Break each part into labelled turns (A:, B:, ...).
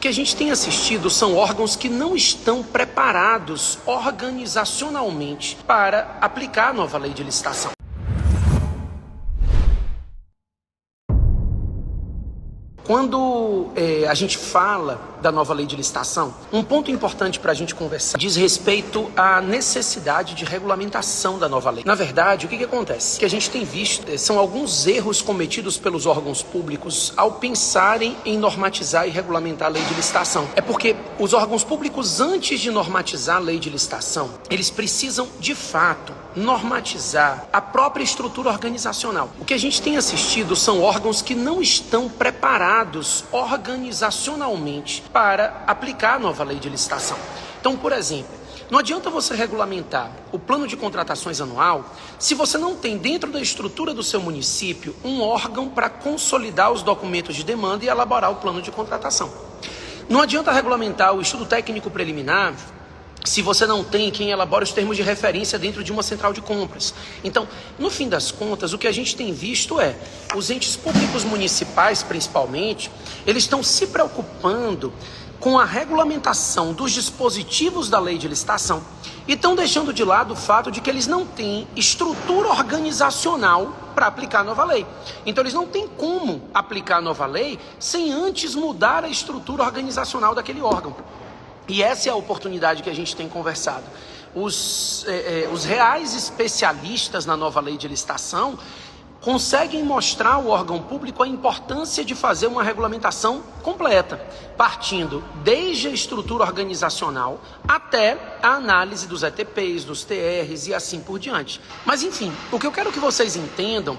A: O que a gente tem assistido são órgãos que não estão preparados organizacionalmente para aplicar a nova lei de licitação. Quando a gente fala da nova lei de licitação, um ponto importante para a gente conversar diz respeito à necessidade de regulamentação da nova lei. Na verdade, o que acontece? O que a gente tem visto são alguns erros cometidos pelos órgãos públicos ao pensarem em normatizar e regulamentar a lei de licitação. É porque os órgãos públicos, antes de normatizar a lei de licitação, eles precisam, de fato, normatizar a própria estrutura organizacional. O que a gente tem assistido são órgãos que não estão preparados organizacionalmente para aplicar a nova lei de licitação. Então, por exemplo, não adianta você regulamentar o plano de contratações anual se você não tem dentro da estrutura do seu município um órgão para consolidar os documentos de demanda e elaborar o plano de contratação. Não adianta regulamentar o estudo técnico preliminar se você não tem quem elabora os termos de referência dentro de uma central de compras. Então, no fim das contas, o que a gente tem visto é, os entes públicos municipais, principalmente, eles estão se preocupando com a regulamentação dos dispositivos da lei de licitação e estão deixando de lado o fato de que eles não têm estrutura organizacional para aplicar a nova lei. Então, eles não têm como aplicar a nova lei sem antes mudar a estrutura organizacional daquele órgão. E essa é a oportunidade que a gente tem conversado. Os reais especialistas na nova lei de licitação conseguem mostrar ao órgão público a importância de fazer uma regulamentação completa, partindo desde a estrutura organizacional até a análise dos ETPs, dos TRs e assim por diante. Mas enfim, o que eu quero que vocês entendam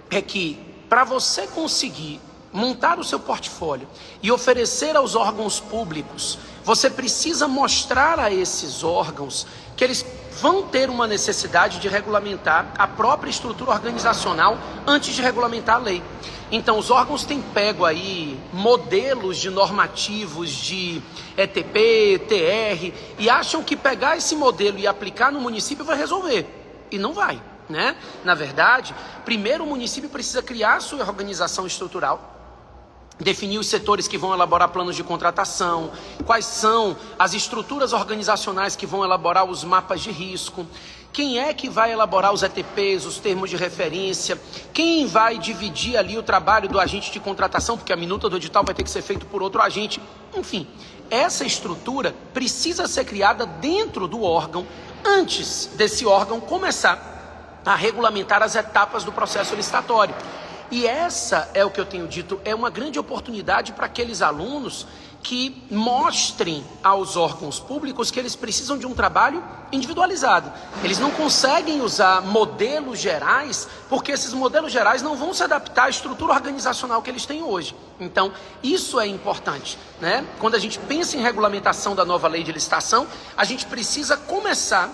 A: é que para você conseguir montar o seu portfólio e oferecer aos órgãos públicos, você precisa mostrar a esses órgãos que eles vão ter uma necessidade de regulamentar a própria estrutura organizacional antes de regulamentar a lei. Então, os órgãos têm pego aí modelos de normativos de ETP, TR, e acham que pegar esse modelo e aplicar no município vai resolver. E não vai, né? Na verdade, primeiro o município precisa criar a sua organização estrutural, definir os setores que vão elaborar planos de contratação, quais são as estruturas organizacionais que vão elaborar os mapas de risco, quem é que vai elaborar os ETPs, os termos de referência, quem vai dividir ali o trabalho do agente de contratação, porque a minuta do edital vai ter que ser feito por outro agente. Enfim, essa estrutura precisa ser criada dentro do órgão, antes desse órgão começar a regulamentar as etapas do processo licitatório. E essa é o que eu tenho dito, é uma grande oportunidade para aqueles alunos que mostrem aos órgãos públicos que eles precisam de um trabalho individualizado. Eles não conseguem usar modelos gerais, porque esses modelos gerais não vão se adaptar à estrutura organizacional que eles têm hoje. Então, isso é importante, né? Quando a gente pensa em regulamentação da nova lei de licitação, a gente precisa começar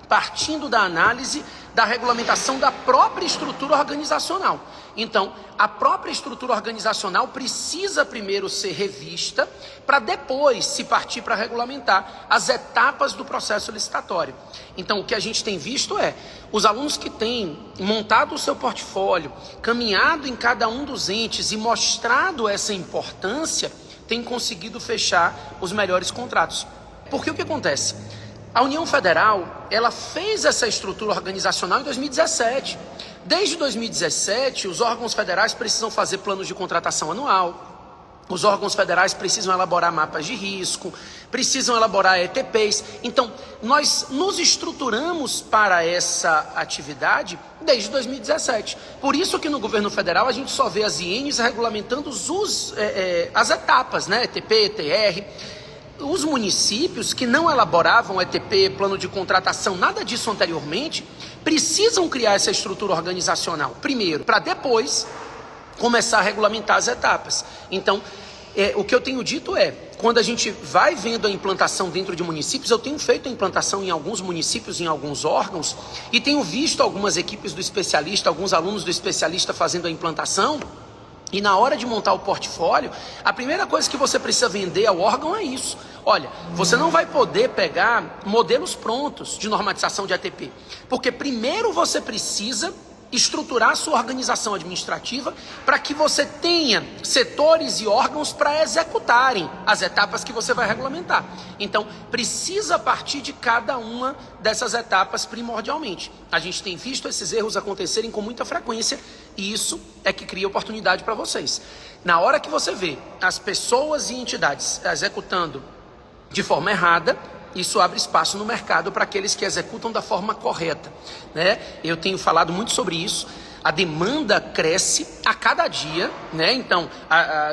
A: partindo da análise da regulamentação da própria estrutura organizacional. Então, a própria estrutura organizacional precisa primeiro ser revista para depois se partir para regulamentar as etapas do processo licitatório. Então, o que a gente tem visto é, os alunos que têm montado o seu portfólio, caminhado em cada um dos entes e mostrado essa importância, têm conseguido fechar os melhores contratos. Porque o que acontece? A União Federal, ela fez essa estrutura organizacional em 2017. Desde 2017, os órgãos federais precisam fazer planos de contratação anual, os órgãos federais precisam elaborar mapas de risco, precisam elaborar ETPs. Então, nós nos estruturamos para essa atividade desde 2017. Por isso que no governo federal a gente só vê as INs regulamentando as etapas, né? ETP, ETR. Os municípios que não elaboravam ETP, plano de contratação, nada disso anteriormente, precisam criar essa estrutura organizacional, primeiro, para depois começar a regulamentar as etapas. Então, o que eu tenho dito é, quando a gente vai vendo a implantação dentro de municípios, eu tenho feito a implantação em alguns municípios, em alguns órgãos, e tenho visto algumas equipes do especialista, alguns alunos do especialista fazendo a implantação. E na hora de montar o portfólio, a primeira coisa que você precisa vender ao órgão é isso. Olha, você não vai poder pegar modelos prontos de normatização de ATP, porque primeiro você precisa estruturar sua organização administrativa para que você tenha setores e órgãos para executarem as etapas que você vai regulamentar. Então, precisa partir de cada uma dessas etapas primordialmente. A gente tem visto esses erros acontecerem com muita frequência e isso é que cria oportunidade para vocês. Na hora que você vê as pessoas e entidades executando de forma errada, isso abre espaço no mercado para aqueles que executam da forma correta, né? Eu tenho falado muito sobre isso. A demanda cresce a cada dia, né? Então,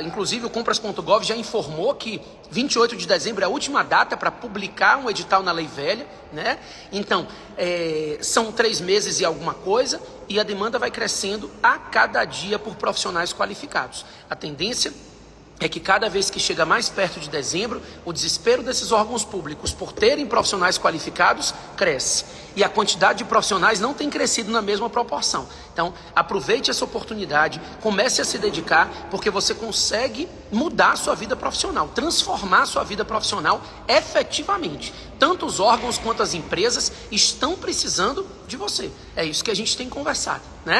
A: inclusive o Compras.gov já informou que 28 de dezembro é a última data para publicar um edital na Lei Velha, né? Então, são 3 meses e alguma coisa, e a demanda vai crescendo a cada dia por profissionais qualificados. A tendência é que cada vez que chega mais perto de dezembro, o desespero desses órgãos públicos por terem profissionais qualificados cresce. E a quantidade de profissionais não tem crescido na mesma proporção. Então, aproveite essa oportunidade, comece a se dedicar, porque você consegue mudar a sua vida profissional, transformar a sua vida profissional efetivamente. Tanto os órgãos quanto as empresas estão precisando de você. É isso que a gente tem conversado, né?